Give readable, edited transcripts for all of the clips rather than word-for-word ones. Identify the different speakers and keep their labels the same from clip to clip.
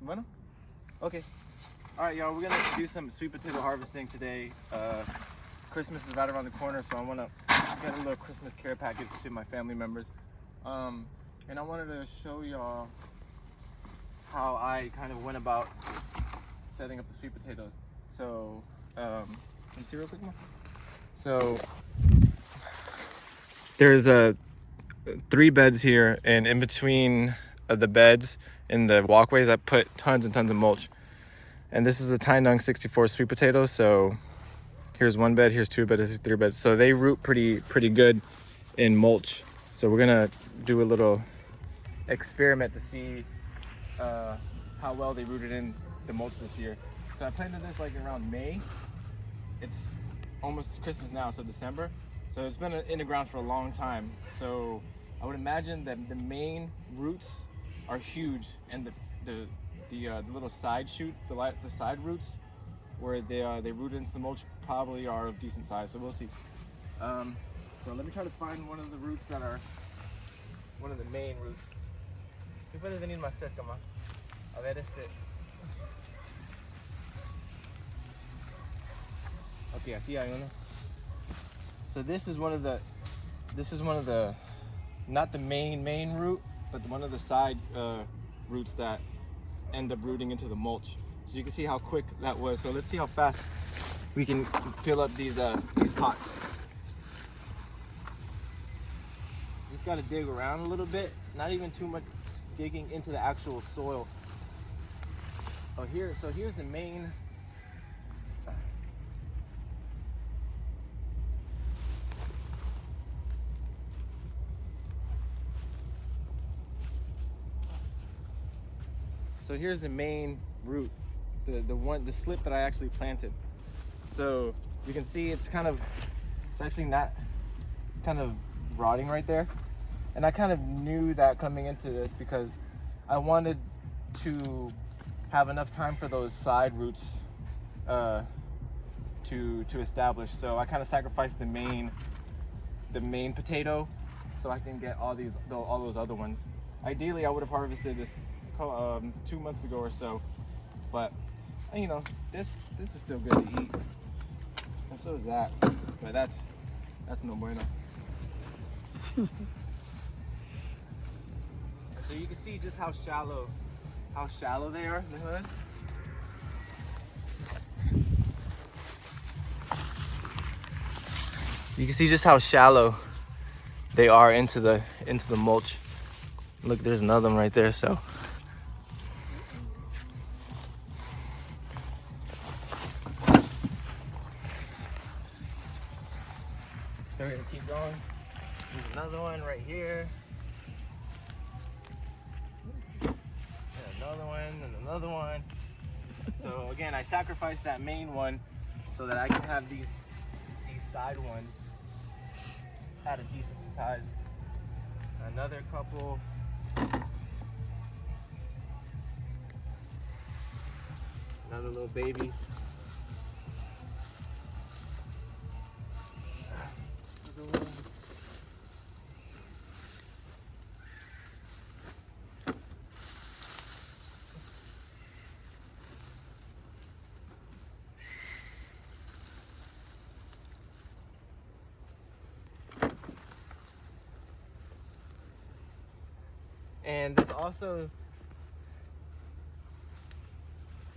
Speaker 1: Bueno? Okay. All right, y'all, we're gonna do some sweet potato harvesting today. Christmas is right around the corner, so I wanna get a little Christmas care package to my family members. And I wanted to show y'all how I kind of went about setting up the sweet potatoes. So, can you see real quick, Mom? So, there's 3 beds here, and in between the beds in the walkways, I put tons and tons of mulch. And this is a Tainung 64 sweet potato. So here's 1 bed, here's 2 beds, here's 3 beds. So they root pretty good in mulch. So we're gonna do a little experiment to see how well they rooted in the mulch this year. So I planted this like around May. It's almost Christmas now, so December. So it's been in the ground for a long time. So I would imagine that the main roots are huge, and the little side shoot, the side roots, where they root into the mulch, probably are of decent size. So we'll see. So let me try to find one of the roots that are one of the main roots. ¿Qué puedes venir más cerca, ma? A ver este. Okay, aquí hay uno. So this is one of the, not the main root, but one of the side roots that end up rooting into the mulch. So you can see how quick that was. So let's see how fast we can fill up these pots. Just got to dig around a little bit, not even too much digging into the actual soil. Oh, here's the main. So here's the main root, the slip that I actually planted. So you can see it's actually not kind of rotting right there. And I kind of knew that coming into this because I wanted to have enough time for those side roots to establish. So I kind of sacrificed the main potato so I can get all those other ones. Ideally, I would have harvested this 2 months ago or so, but you know, this is still good to eat, and so is that. But that's no bueno. So you can see just how shallow they are in the hood. You can see just how shallow they are into the mulch. Look, there's another one right there. So we're gonna keep going. There's another one right here. And another one and another one. So again, I sacrificed that main one so that I can have these side ones at a decent size. Another couple. Another little baby. Another one. And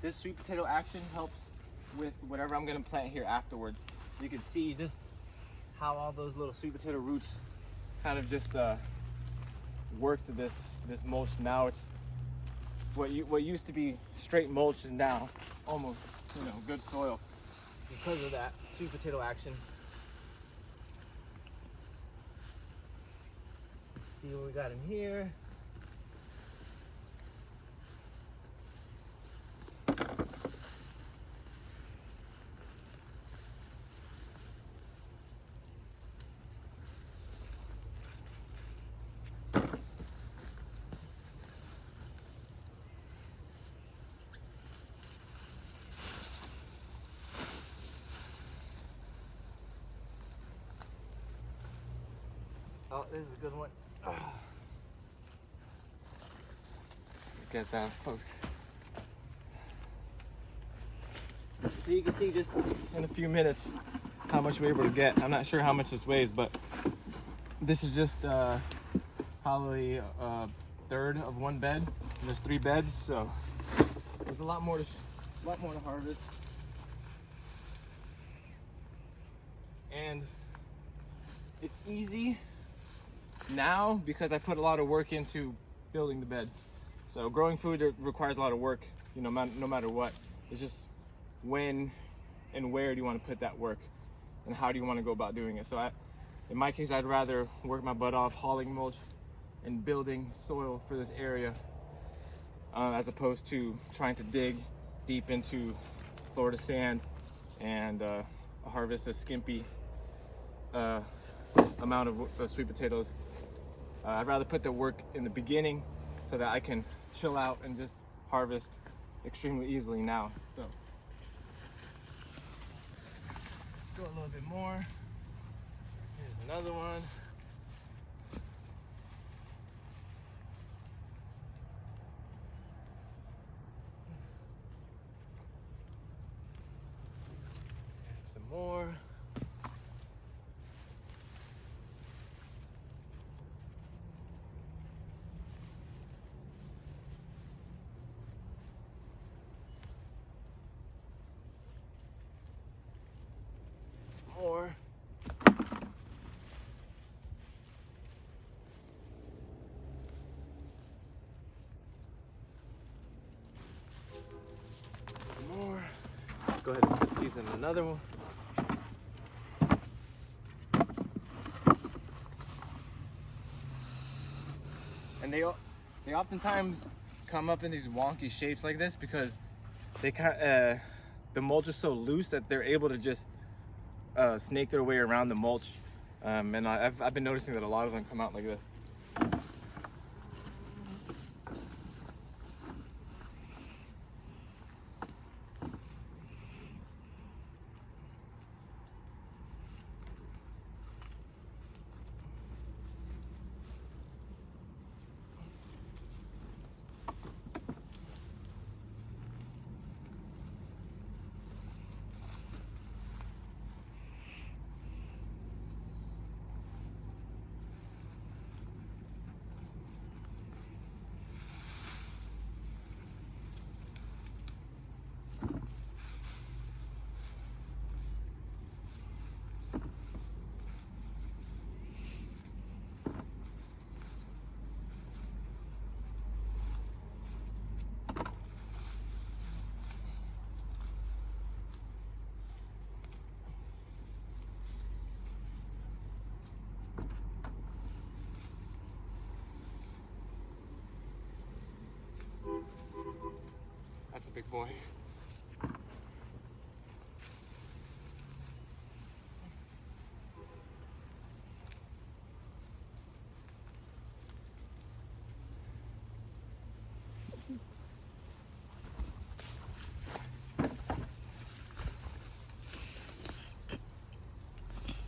Speaker 1: this sweet potato action helps with whatever I'm gonna plant here afterwards. You can see just how all those little sweet potato roots kind of just worked this mulch. Now it's what used to be straight mulch is now almost, good soil because of that sweet potato action. See what we got in here. Oh, this is a good one. Look at that, folks. So you can see just in a few minutes how much we're able to get. I'm not sure how much this weighs, but this is just probably a third of one bed. And there's 3 beds, so there's a lot more to harvest. And it's easy now because I put a lot of work into building the beds. So growing food requires a lot of work, you know, no matter what. It's just when and where do you want to put that work, and how do you want to go about doing it. So in my case, I'd rather work my butt off hauling mulch and building soil for this area as opposed to trying to dig deep into Florida sand and harvest a skimpy amount of sweet potatoes. I'd rather put the work in the beginning so that I can chill out and just harvest extremely easily now. So let's go a little bit more. Here's another one. Some more. More. More. Go ahead and put these in another one. And they oftentimes come up in these wonky shapes like this because they the mulch is so loose that they're able to just snake their way around the mulch, and I've been noticing that a lot of them come out like this. That's a big boy.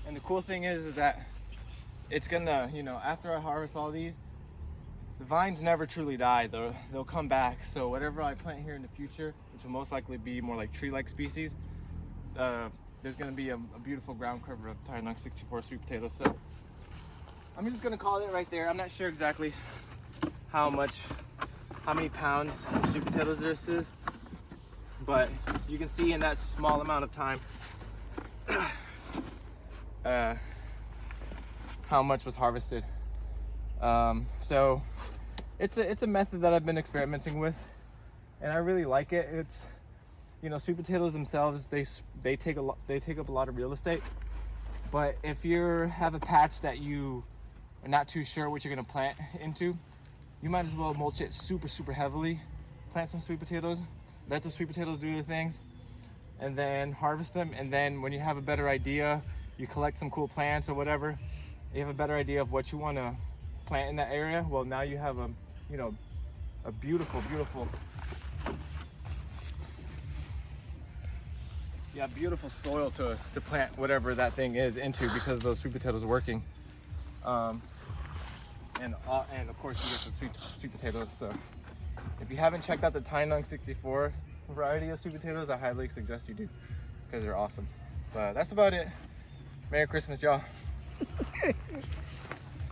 Speaker 1: And the cool thing is that it's gonna, you know, after I harvest all these, the vines never truly die. They'll come back. So whatever I plant here in the future, which will most likely be more like tree-like species, there's gonna be a beautiful ground cover of Tainung 64 sweet potatoes. So I'm just gonna call it right there. I'm not sure exactly how many pounds of sweet potatoes this is, but you can see in that small amount of time how much was harvested. So it's a method that I've been experimenting with, and I really like it. It's, you know, sweet potatoes themselves, they take up a lot of real estate. But if you have a patch that you are not too sure what you're gonna plant into, you might as well mulch it super heavily, plant some sweet potatoes, let the sweet potatoes do their things, and then harvest them. And then when you have a better idea, you collect some cool plants or whatever, you have a better idea of what you want to plant in that area. Well, now you have a beautiful soil to plant whatever that thing is into, because those sweet potatoes are working. And of course you get some sweet potatoes. So if you haven't checked out the Tainung 64, variety of sweet potatoes, I highly suggest you do because they're awesome. But that's about it. Merry Christmas, y'all.